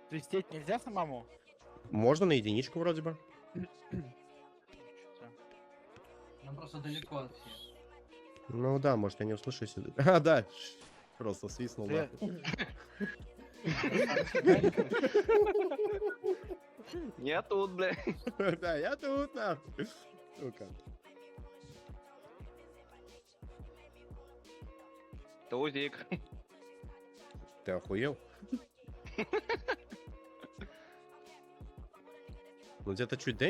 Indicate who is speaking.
Speaker 1: Свистеть нельзя самому?
Speaker 2: Можно на единичку вроде бы.
Speaker 3: Нам просто далеко от всех.
Speaker 2: Ну да, может, я не услышу, если... А, да. Просто свистнул, да.
Speaker 4: Я тут, бля.
Speaker 2: Да, я тут, нахуй. Сука.
Speaker 4: Тузик.
Speaker 2: Ты охуел? Ну где-то чуть